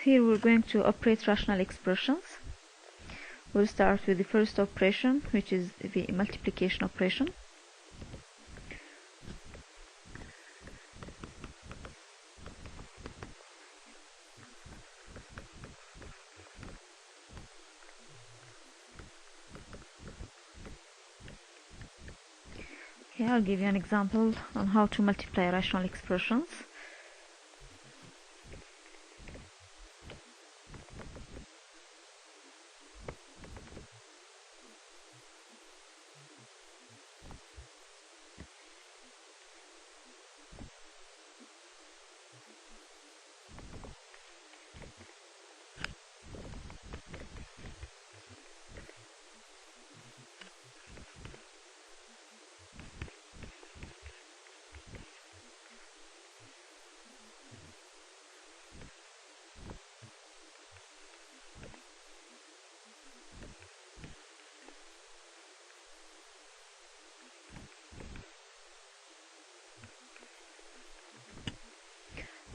Here we're going to operate rational expressions. We'll start with the first operation, which is the multiplication operation. Okay, I'll give you an example on how to multiply rational expressions.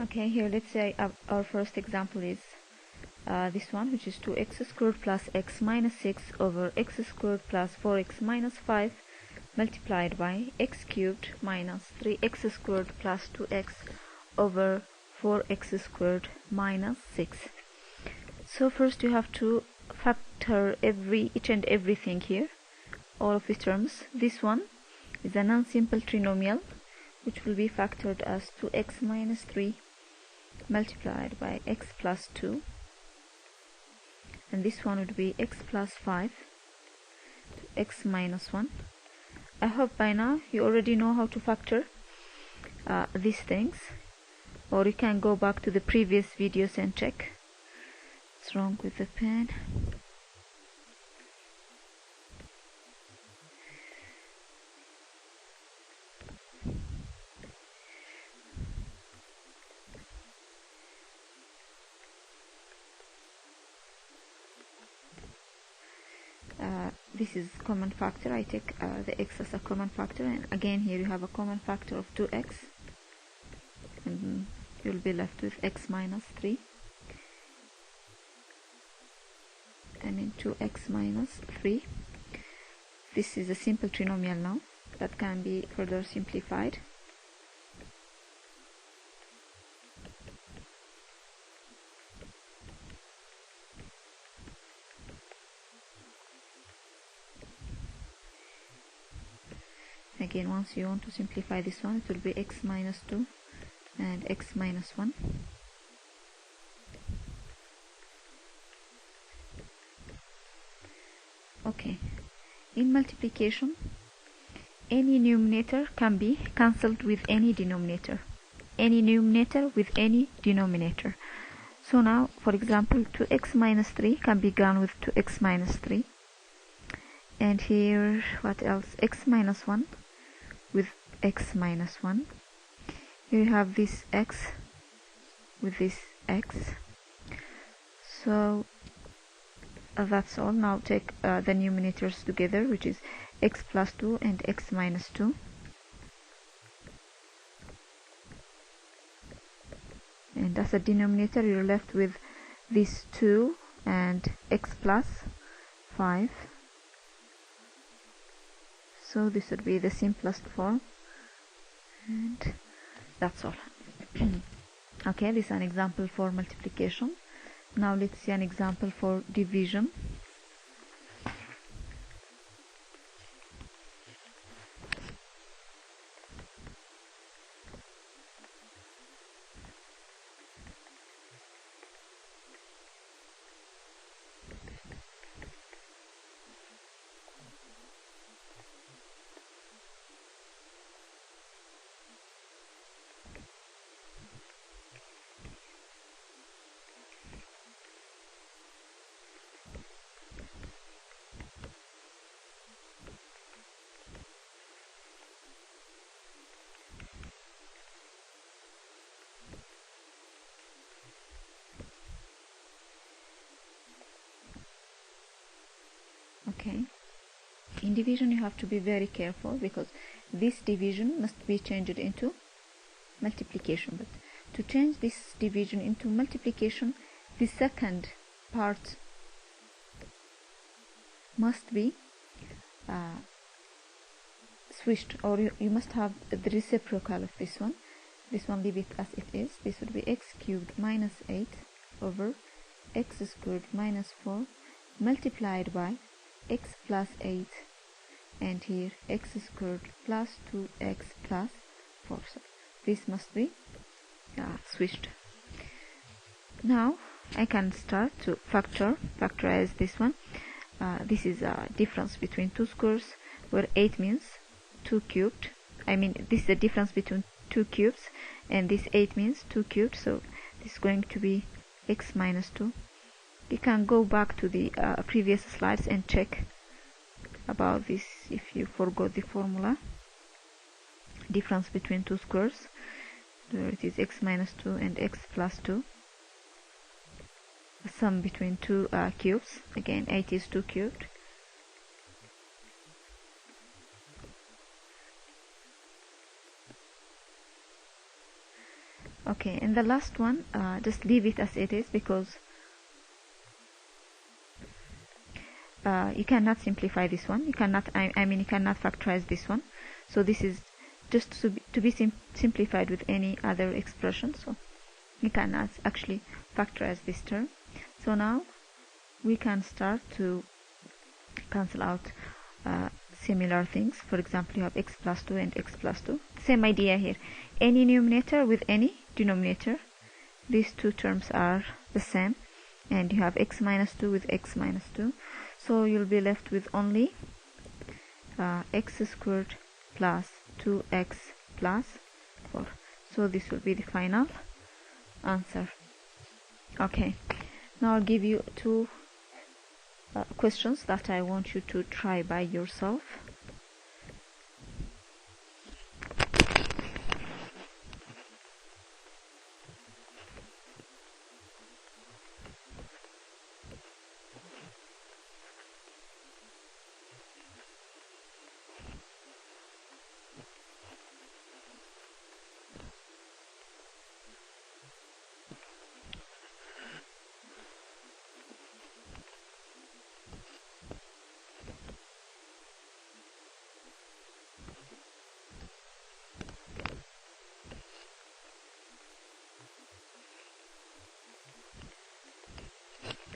Okay, here let's say our first example is this one, which is 2x squared plus x minus 6 over x squared plus 4x minus 5 multiplied by x cubed minus 3x squared plus 2x over 4x squared minus 6. So first you have to factor each and everything here, all of the terms. This one is a non-simple trinomial, which will be factored as 2x minus 3 multiplied by x plus 2, and this one would be x plus 5 to x minus 1. I hope by now you already know how to factor these things, or you can go back to the previous videos and check. What's wrong with the pen? This is common factor. I take the x as a common factor, and again here you have a common factor of 2x, and you'll be left with x minus 3. I mean 2x minus 3. This is a simple trinomial now that can be further simplified. Again, once you want to simplify this one, it will be x minus 2 and x minus 1. Okay, in multiplication, any numerator can be cancelled with any denominator. Any numerator with any denominator. So now, for example, 2x minus 3 can be gone with 2x minus 3. And here, what else? X minus 1 with x minus 1. Here you have this x with this x. So that's all. Now take the numerators together, which is x plus 2 and x minus 2. And as a denominator, you're left with this 2 and x plus 5. So this would be the simplest form, and that's all. Okay, this is an example for multiplication. Now let's see an example for division. Okay, in division you have to be very careful, because this division must be changed into multiplication. But to change this division into multiplication, the second part must be switched, or you must have the reciprocal of this one. This one, leave it as it is. This would be x cubed minus 8 over x squared minus 4 multiplied by x plus 8, and here x squared plus 2x plus 4. So this must be switched. Now I can start to factorize this one. This is a difference between two squares, where 8 means 2 cubed. I mean, this is the difference between 2 cubes, and this 8 means 2 cubed, so this is going to be x minus 2. You can go back to the previous slides and check about this if you forgot the formula. Difference between two squares, where it is x minus 2 and x plus 2. A sum between two cubes. Again, 8 is 2 cubed. Okay, and the last one, just leave it as it is, because you cannot simplify this one. You cannot, I mean, you cannot factorize this one. So this is just to be simplified with any other expression. So you cannot actually factorize this term. So now we can start to cancel out similar things. For example, you have x plus 2 and x plus 2. Same idea here. Any numerator with any denominator. These two terms are the same. And you have x minus 2 with x minus 2. So you'll be left with only x squared plus 2x plus 4. So this will be the final answer. Okay. Now I'll give you two questions that I want you to try by yourself.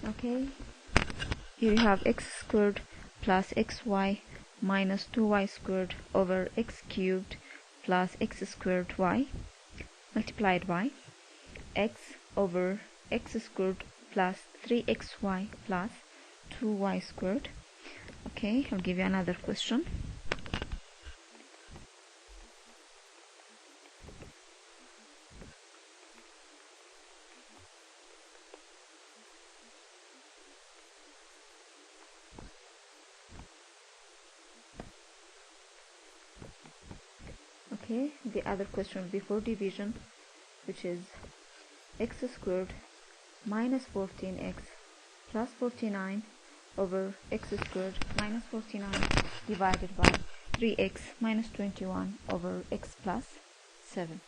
Okay, here you have x squared plus xy minus 2y squared over x cubed plus x squared y multiplied by x over x squared plus 3xy plus 2y squared. Okay, I'll give you another question. Okay, the other question before division, which is x squared minus 14x plus 49 over x squared minus 49 divided by 3x minus 21 over x plus 7.